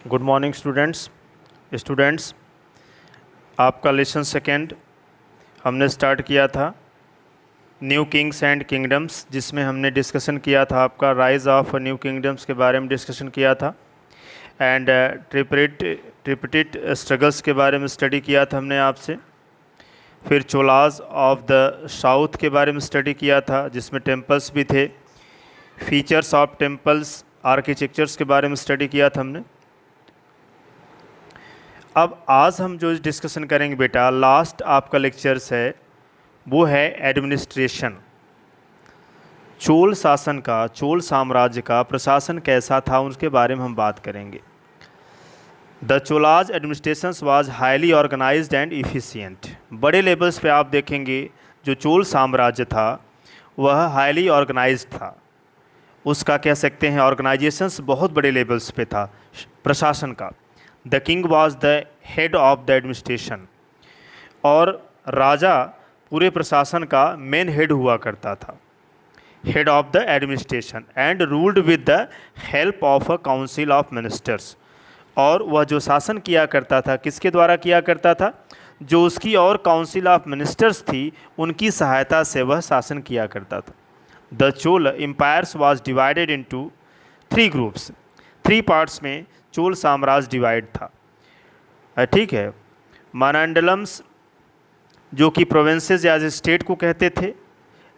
Good morning students. आपका lesson second हमने start किया था न्यू किंग्स एंड किंगडम्स, जिसमें हमने डिस्कशन किया था आपका राइज़ ऑफ न्यू किंगडम्स के बारे में डिस्कशन किया था एंड ट्रिपटिट स्ट्रगल्स के बारे में स्टडी किया था हमने आपसे। फिर चोलाज ऑफ द साउथ के बारे में स्टडी किया था, जिसमें टेम्पल्स भी थे। फीचर्स ऑफ टेम्पल्स आर्किटेक्चर्स के बारे में स्टडी किया था हमने। अब आज हम जो डिस्कशन करेंगे बेटा, लास्ट आपका लेक्चर्स है वो है एडमिनिस्ट्रेशन। चोल शासन का, चोल साम्राज्य का प्रशासन कैसा था उसके बारे में हम बात करेंगे। The Cholas administration was highly organised and efficient. बड़े लेवल्स पे आप देखेंगे जो चोल साम्राज्य था वह हाईली ऑर्गेनाइज्ड था। उसका कह सकते हैं ऑर्गेनाइजेशंस बहुत बड़े लेवल्स पे था प्रशासन का। The king was the head of the administration, और राजा पूरे प्रशासन का मेन हेड हुआ करता था, head of the administration, and ruled with the help of a council of ministers. और वह जो शासन किया करता था किसके द्वारा किया करता था? जो उसकी और काउंसिल ऑफ मिनिस्टर्स थी उनकी सहायता से वह शासन किया करता था। The Chola empires was divided into 3 groups. 3 parts में चोल साम्राज्य डिवाइड था, ठीक है। मानांडलम्स जो कि प्रोविंसेस या स्टेट को कहते थे,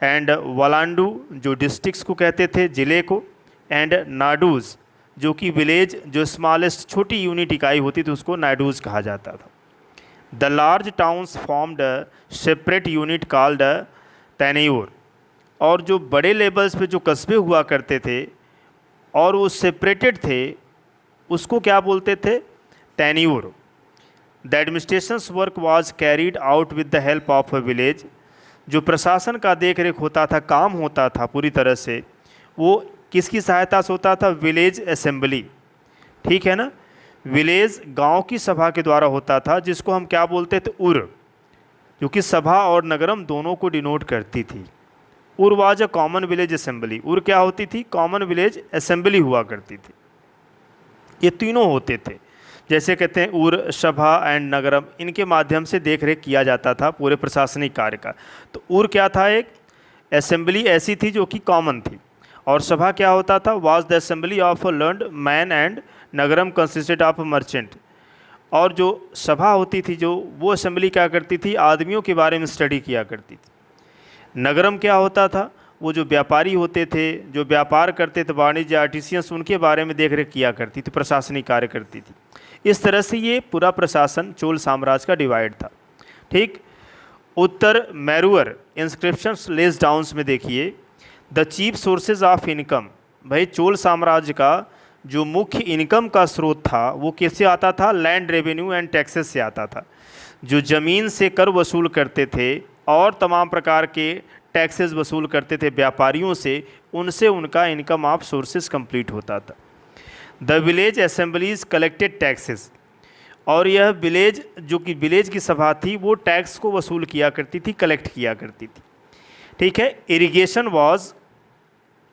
एंड वलांडू जो डिस्ट्रिक्ट्स को कहते थे, ज़िले को, एंड नाडूज जो कि विलेज, जो स्मॉलेस्ट छोटी यूनिट इकाई होती थी उसको नाडूज कहा जाता था। The large towns formed separate unit called Taniyur. और जो बड़े लेवल्स पे जो कस्बे हुआ करते थे और वो सेपरेटेड थे उसको क्या बोलते थे? Taniyur. The administrations work was carried out with the help of a village. जो प्रशासन का देख रेख होता था, काम होता था पूरी तरह से, वो किसकी सहायता से होता था? विलेज असेंबली, ठीक है ना। विलेज गांव की सभा के द्वारा होता था, जिसको हम क्या बोलते थे? उर, जो कि सभा और नगरम दोनों को डिनोट करती थी। उर was a common village assembly. उर क्या होती थी? कॉमन विलेज असेंबली हुआ करती थी। ये तीनों होते थे, जैसे कहते हैं उर, सभा एंड नगरम, इनके माध्यम से देख रेख किया जाता था पूरे प्रशासनिक कार्य का। तो उर क्या था? एक असेंबली ऐसी थी जो कि कॉमन थी। और सभा क्या होता था? Was the assembly of a learned man, and Nagaram consisted of merchant. और जो सभा होती थी, जो वो असेंबली क्या करती थी? आदमियों के बारे में स्टडी किया करती थी। नगरम क्या होता था? वो जो व्यापारी होते थे, जो व्यापार करते थे, वाणिज्य आर्टिसियंस, उनके बारे में देख रेख किया करती थी, प्रशासनिक कार्य करती थी। इस तरह से ये पूरा प्रशासन चोल साम्राज्य का डिवाइड था, ठीक। उत्तर मैरुअर इंस्क्रिप्शंस लेस डाउन्स में देखिए, the chief sources of income. भाई चोल साम्राज्य का जो मुख्य इनकम का स्रोत था वो किससे आता था? लैंड रेवेन्यू एंड टैक्सेस से आता था। जो ज़मीन से कर वसूल करते थे और तमाम प्रकार के टैक्सेस वसूल करते थे व्यापारियों से, उनसे उनका इनकम ऑफ सोर्सेज कंप्लीट होता था। The village assemblies collected taxes. और यह विलेज, जो कि विलेज की सभा थी, वो टैक्स को वसूल किया करती थी, कलेक्ट किया करती थी, ठीक है। Irrigation was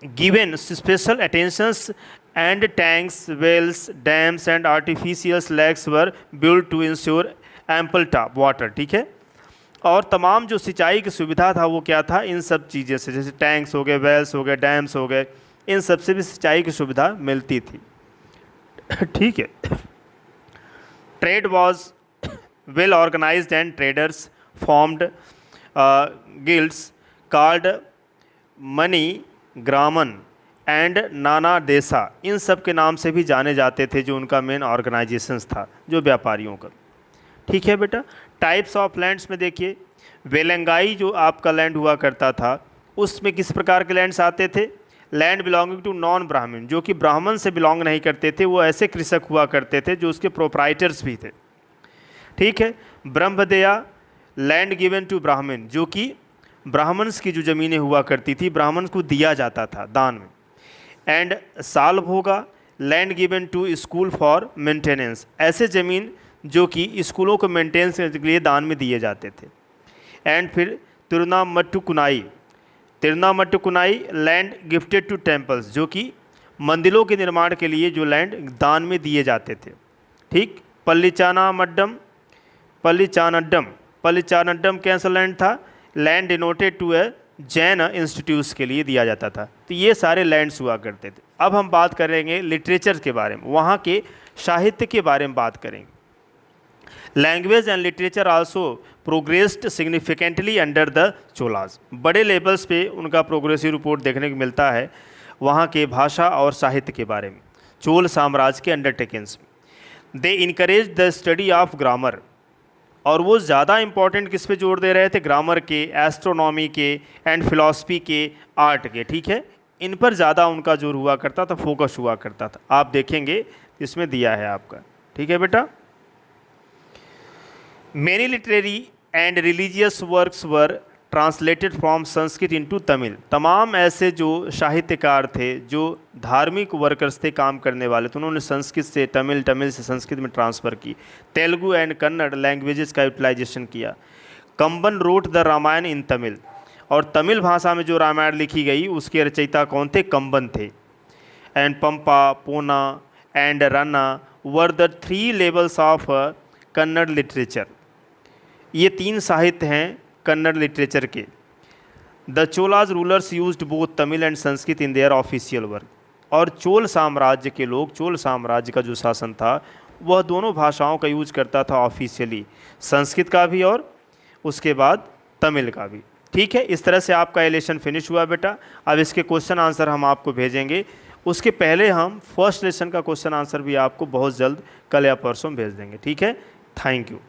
given special attentions, and tanks, wells, dams and artificial lakes were build to ensure ample water, ठीक है। और तमाम जो सिंचाई की सुविधा था वो क्या था? इन सब चीज़ें से, जैसे टैंक्स हो गए, वेल्स हो गए, डैम्स हो गए, इन सब से भी सिंचाई की सुविधा मिलती थी, ठीक है। Trade was well organised and traders formed guilds called Manigramam and Nanadesi. इन सब के नाम से भी जाने जाते थे, जो उनका मेन ऑर्गेनाइजेशंस था जो व्यापारियों का, ठीक है बेटा। टाइप्स ऑफ लैंड्स में देखिए, वेलंगाई जो आपका लैंड हुआ करता था उसमें किस प्रकार के लैंड्स आते थे? लैंड बिलोंगिंग टू नॉन ब्राह्मण, जो कि ब्राह्मण से बिलोंग नहीं करते थे, वो ऐसे कृषक हुआ करते थे जो उसके प्रोप्राइटर्स भी थे, ठीक है। ब्रह्मदया, लैंड गिवन टू ब्राह्मण, जो कि ब्राह्मण्स की जो ज़मीनें हुआ करती थी ब्राह्मण को दिया जाता था दान में। And Salabhoga, land given to school for maintenance, ऐसे ज़मीन जो कि स्कूलों को मेंटेनेंस के लिए दान में दिए जाते थे। एंड फिर तिरुनामट्टुकुनाई, तिरुनामट्टुकुनाई, लैंड गिफ्टेड टू टेम्पल्स, जो कि मंदिरों के निर्माण के लिए जो लैंड दान में दिए जाते थे। ठीक, पल्लीचानड्डम कैसा लैंड था? Land denoted to a Jain institutes के लिए दिया जाता था। तो ये सारे लैंड्स हुआ करते थे। अब हम बात करेंगे लिटरेचर के बारे में, वहाँ के साहित्य के बारे में बात करेंगे। Language and literature also progressed significantly under the Cholas. बड़े लेवल्स पे उनका प्रोग्रेसिव रिपोर्ट देखने को मिलता है वहाँ के भाषा और साहित्य के बारे में चोल साम्राज्य के अंडरटेकिंग्स में। They encourage the study of grammar, और वो ज़्यादा इंपॉर्टेंट किस पे जोर दे रहे थे? ग्रामर के, एस्ट्रोनॉमी के एंड फिलॉसफी के, आर्ट के। ठीक है, इन पर ज़्यादा उनका जोर हुआ करता था, फोकस हुआ करता था। आप देखेंगे इसमें दिया है आपका। ठीक है बेटा। Many literary and religious works were translated from Sanskrit into Tamil. तमाम ऐसे जो साहित्यकार थे, जो धार्मिक वर्कर्स थे, काम करने वाले, तो उन्होंने संस्कृत से तमिल, तमिल से संस्कृत में ट्रांसफ़र की। तेलुगु एंड कन्नड़ लैंग्वेजेस का यूटिलाइजेशन किया। कंबन रोट द रामायण इन तमिल, और तमिल भाषा में जो रामायण लिखी गई उसके रचयिता कौन थे? कंबन थे। एंड पंपा, पोना and Ranna were the 3 levels of Kannada literature. ये 3 साहित्य हैं कन्नड़ लिटरेचर के। The Cholas rulers used both Tamil and Sanskrit in their official work. और चोल साम्राज्य के लोग, चोल साम्राज्य का जो शासन था वह दोनों भाषाओं का यूज करता था ऑफिशियली, संस्कृत का भी और उसके बाद तमिल का भी। ठीक है, इस तरह से आपका एलेशन फिनिश हुआ बेटा। अब इसके क्वेश्चन आंसर हम आपको भेजेंगे। उसके पहले हम फर्स्ट लेसन का क्वेश्चन आंसर भी आपको बहुत जल्द कल या परसों भेज देंगे। ठीक है, थैंक यू।